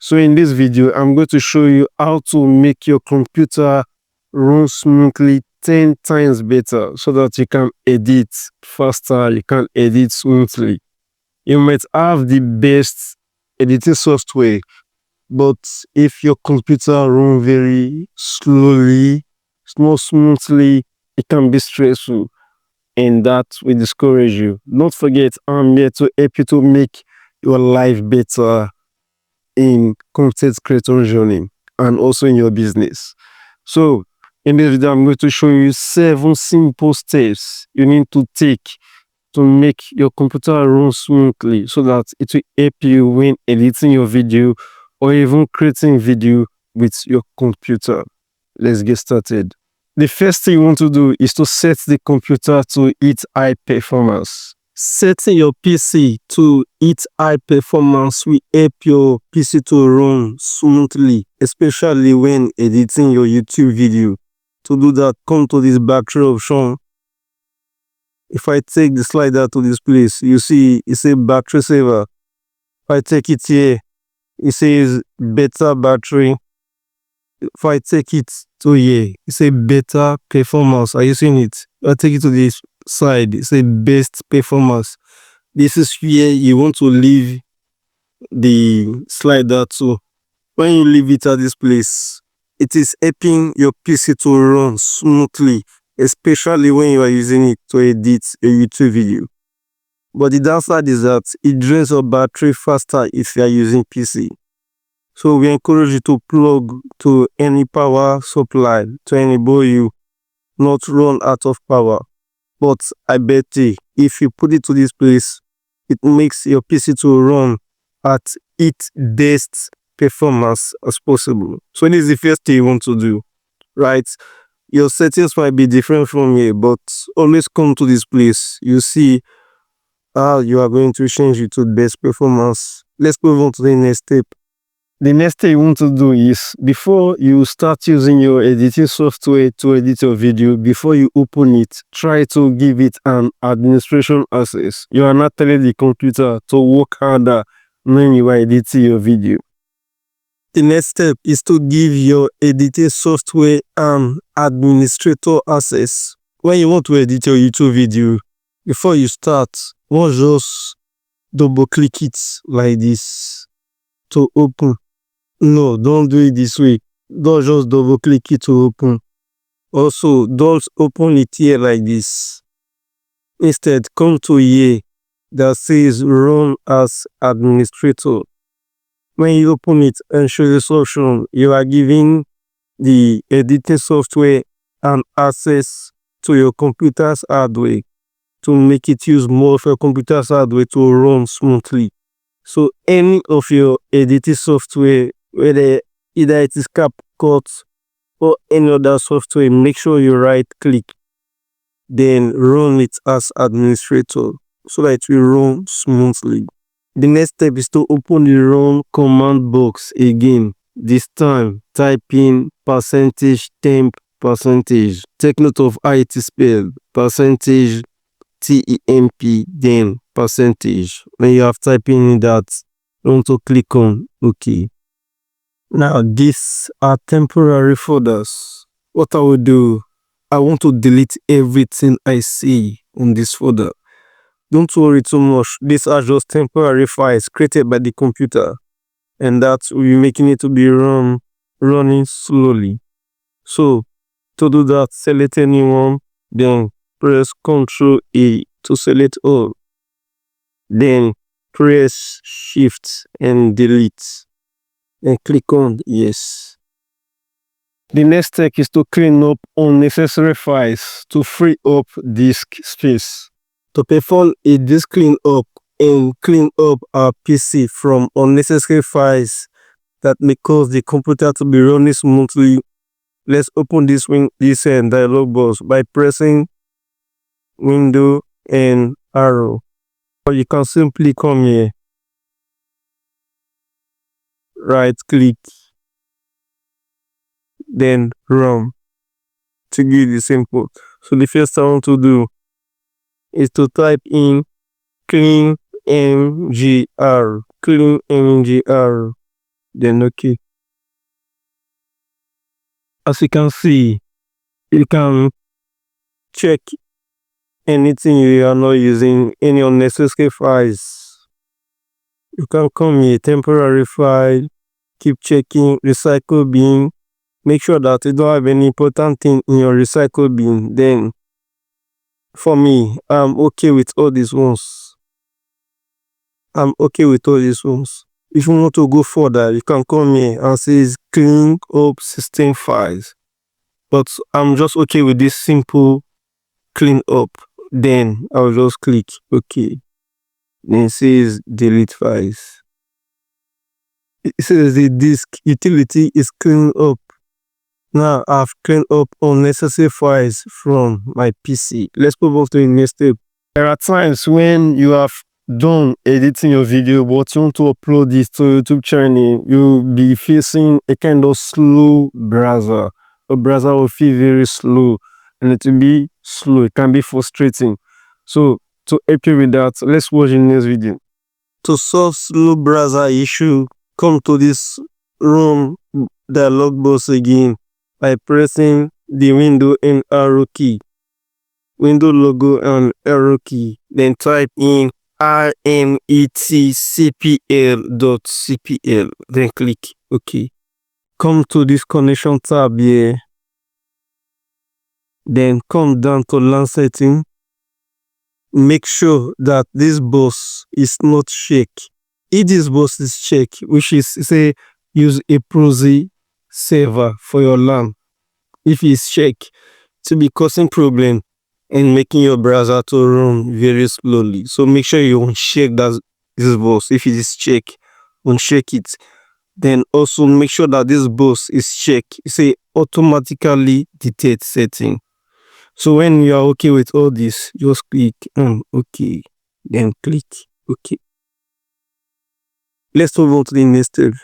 So in this video, I'm going to show you how to make your computer run smoothly 10 times better so that you can edit faster, you can edit smoothly. You might have the best editing software, but if your computer runs very slowly, not smoothly, it can be stressful, and that will discourage you. Don't forget, I'm here to help you to make your life better in content creator journey and also in your business. So in this video, I'm going to show you 7 simple steps you need to take to make your computer run smoothly so that it will help you when editing your video or even creating video with your computer. Let's get started. The first thing you want to do is to set the computer to its high performance. Setting your PC to its high performance will help your PC to run smoothly, especially when editing your YouTube video. To do that, come to this battery option. If I take the slider to this place, you see it says battery saver. If I take it here, it says better battery. If I take it to here, it says better performance. Are you seeing it? If I take it to this side, it says best performance. This is where you want to leave the slider to. When you leave it at this place, it is helping your PC to run smoothly, especially when you are using it to edit a YouTube video. But the downside is that it drains your battery faster if you are using PC. So we encourage you to plug to any power supply to enable you not run out of power. But I bet you, if you put it to this place, it makes your PC to run at its best performance as possible. So this is the first thing you want to do, right? Your settings might be different from here, but always come to this place. You see how you are going to change it to best performance. Let's move on to the next step. The next thing you want to do is, before you start using your editing software to edit your video, before you open it, try to give it an administration access. You are not telling the computer to work harder when you are editing your video. The next step is to give your editing software an administrator access. When you want to edit your YouTube video, before you start, don't just double click it like this to open. No, don't do it this way. Don't just double click it to open. Also, don't open it here like this. Instead, come to here that says run as administrator. When you open it and show this option, you are giving the editing software an access to your computer's hardware to make it use more of your computer's hardware to run smoothly. So any of your editing software, whether either it is CAPCUT or any other software, make sure you right click, then run it as administrator so that it will run smoothly. The next step is to open the run command box again. This time type in %temp %. Take note of how it is spelled, %temp, then %. When you have typed in that, you want to click on OK. Now these are temporary folders. What I will do, I want to delete everything I see on this folder. Don't worry too much. These are just temporary files created by the computer, and that will be making it to be running slowly. So to do that, select anyone, then press Ctrl A to select all. Then press Shift and delete and click on yes. The next step is to clean up unnecessary files to free up disk space. To perform a disk cleanup and clean up our PC from unnecessary files that may cause the computer to be running smoothly, let's open this dialog box by pressing Window and arrow. Or you can simply come here, right click, then run to give the simple. So the first thing I want to do is to type in clean mgr. then okay. As you can see, you can check anything you are not using, any unnecessary files. You can come here, temporary file, keep checking, recycle bin. Make sure that you don't have any important thing in your recycle bin. Then, for me, I'm okay with all these ones. If you want to go further, you can come here and say clean up system files. But I'm just okay with this simple clean up. Then I'll just click OK. Then it says delete files. It says the disk utility is cleaned up. Now I've cleaned up unnecessary files from my PC. Let's move on to the next step. There are times when you have done editing your video but you want to upload this to YouTube channel, you'll be facing a kind of slow browser. A browser will feel very slow and it will be slow. It can be frustrating. So to help you with that, let's watch the next video. To solve slow browser issue, come to this Run dialog box again by pressing the window and arrow key. Window logo and arrow key. Then type in rmetcpl.cpl. Then click OK. Come to this connection tab here. Then come down to LAN setting. Make sure that this bus is not check. If this bus is check, which is say use a proxy server for your LAN. If it's check, to be causing problem and making your browser to run very slowly. So make sure you uncheck that this bus. If it is check, uncheck it. Then also make sure that this bus is check. Say automatically detect setting. So when you are okay with all this, just click on OK. Then click OK. Let's move on to the next step.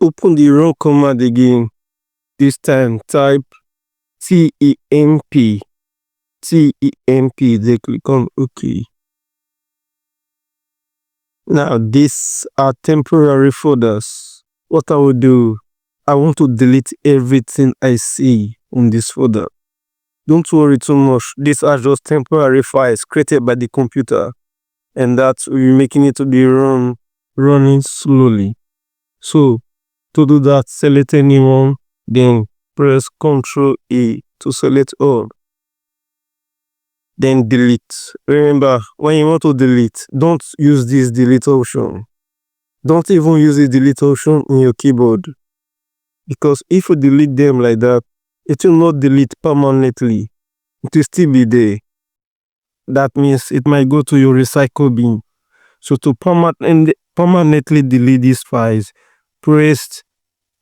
Open the run command again. This time type temp. Then click on OK. Now these are temporary folders. What I will do, I want to delete everything I see on this folder. Don't worry too much. These are just temporary files created by the computer, and that will be making it to be running slowly. So to do that, select anyone, then press Ctrl A to select all. Then delete. Remember, when you want to delete, don't use this delete option. Don't even use the delete option in your keyboard, because if you delete them like that, it will not delete permanently. It will still be there. That means it might go to your recycle bin. So to permanently delete these files, press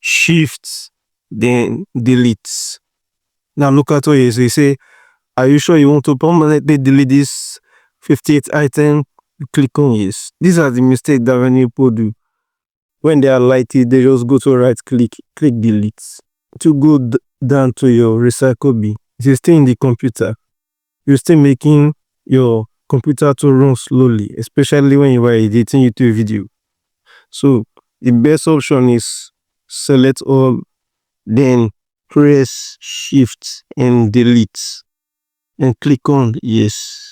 Shift, then delete. Now look at what you say, are you sure you want to permanently delete this 58 item? Click on yes. These are the mistakes that many people do. When they are lighted, they just go to right click delete. To go down to your recycle bin, you stay in the computer. You're still making your computer to run slowly, especially when you are editing YouTube video. So the best option is select all, then press Shift and delete, and click on yes.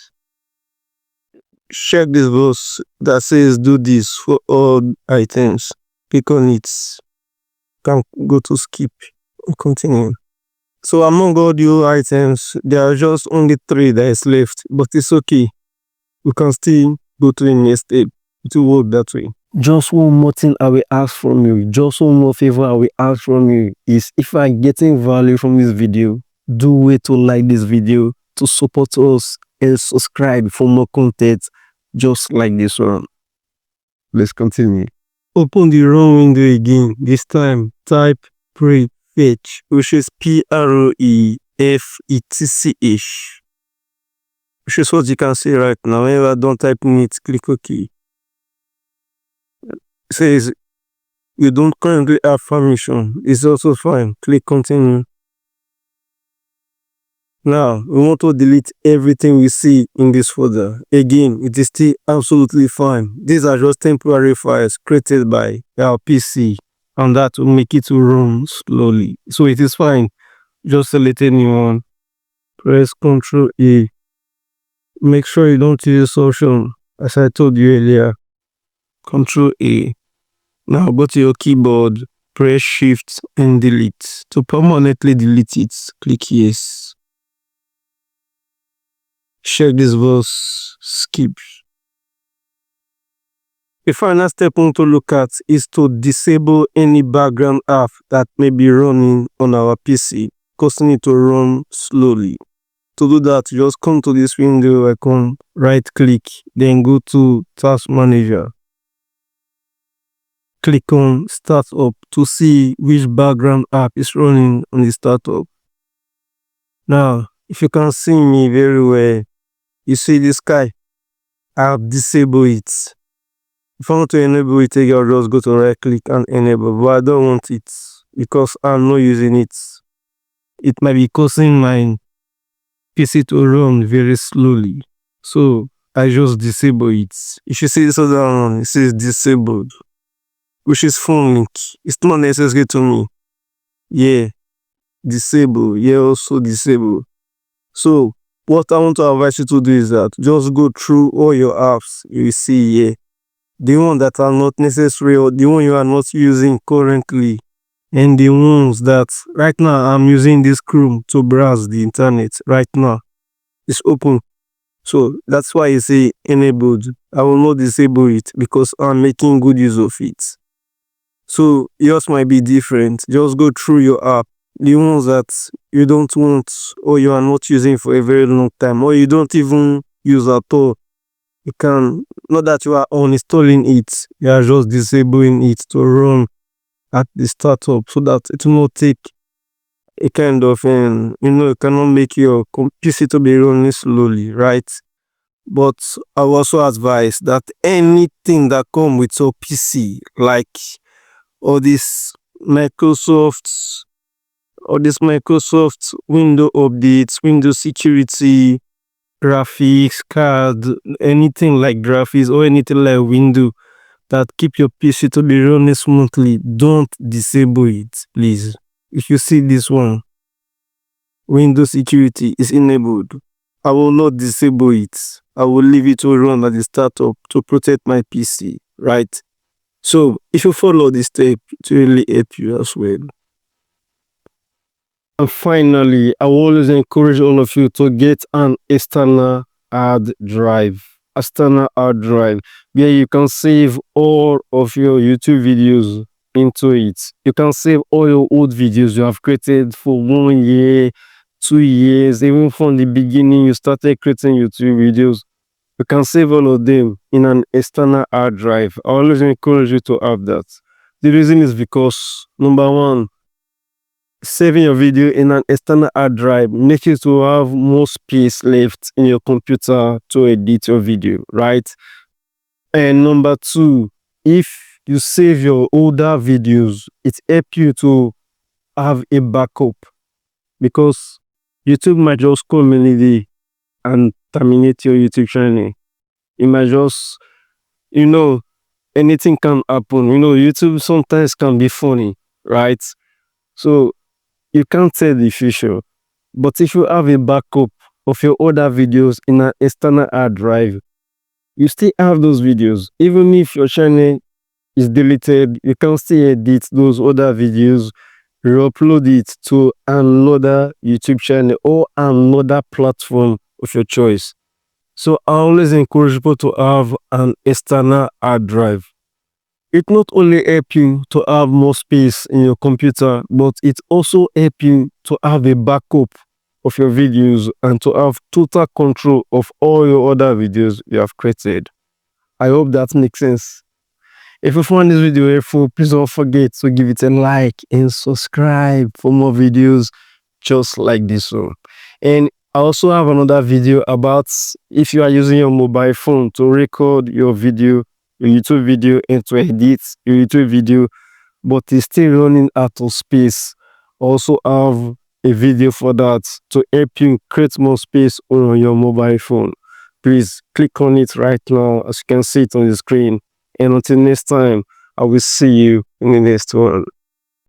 Check this box that says do this for all items. Click on it. Can go to skip and continue. So among all the items, there are just only 3 that is left, but it's okay. We can still go to the next step. It will work that way. Just one more thing I will ask from you, just one more favor I will ask from you is, if you are getting value from this video, do wait to like this video, to support us, and subscribe for more content just like this one. Let's continue. Open the run window again. This time type prefetch, which is prefetch, which is what you can see right now. Whenever I don't type in it, click OK. It says you don't currently have permission. It's also fine. Click continue. Now we want to delete everything we see in this folder. Again, it is still absolutely fine. These are just temporary files created by our PC and that will make it to run slowly. So it is fine. Just select a new one. Press Ctrl A. Make sure you don't use this option as I told you earlier. Ctrl A. Now go to your keyboard, press Shift and Delete. To permanently delete it, click Yes. Check this box, skip. The final step we want to look at is to disable any background app that may be running on our PC, causing it to run slowly. To do that, just come to this window icon, right click, then go to Task Manager. Click on Startup to see which background app is running on the startup. Now, if you can see me very well, you see this guy, I've disabled it. If I want to enable it, I'll just go to right click and enable, but I don't want it because I'm not using it. It might be causing my PC to run very slowly. So I just disable it. If you see this other one, it says disabled, which is phone link. It's not necessary to me. Yeah, disable. Yeah, also disable. So what I want to advise you to do is that just go through all your apps you see here. The ones that are not necessary or the one you are not using currently, and the ones that right now I'm using this Chrome to browse the internet right now. It's open. So that's why you say enabled. I will not disable it because I'm making good use of it. So yours might be different. Just go through your app. The ones that you don't want or you are not using for a very long time or you don't even use at all. You can, not that you are uninstalling it, you are just disabling it to run at the startup so that it will not take a kind of, it cannot make your PC to be running slowly, right? But I also advise that anything that comes with your PC, like all this Microsoft Windows updates, Windows security, graphics card, anything like graphics or anything like Windows that keep your PC to be running smoothly, don't disable it, please. If you see this one, Windows security is enabled, I will not disable it. I will leave it to run at the startup to protect my PC, right? So if you follow this step, it will really help you as well. And finally, I will always encourage all of you to get an external hard drive. External hard drive where you can save all of your YouTube videos into it. You can save all your old videos you have created for 1 year, 2 years, even from the beginning you started creating YouTube videos. You can save all of them in an external hard drive. I always encourage you to have that. The reason is because, number one, saving your video in an external hard drive makes you to have more space left in your computer to edit your video, right? And number two, if you save your older videos, it helps you to have a backup because YouTube might just come in a day and terminate your YouTube channel. It might just, anything can happen. YouTube sometimes can be funny, right? So you can't tell the future, but if you have a backup of your older videos in an external hard drive, you still have those videos. Even if your channel is deleted, you can still edit those older videos, re-upload it to another YouTube channel or another platform of your choice. So I always encourage people to have an external hard drive. It not only helps you to have more space in your computer, but it also helps you to have a backup of your videos and to have total control of all your other videos you have created. I hope that makes sense. If you found this video helpful, please don't forget to give it a like and subscribe for more videos just like this one. And I also have another video about if you are using your mobile phone to record your video, your YouTube video, and to edit your YouTube video, but it's still running out of space. Also have a video for that to help you create more space on your mobile phone. Please click on it right now as you can see it on the screen. And until next time, I will see you in the next one.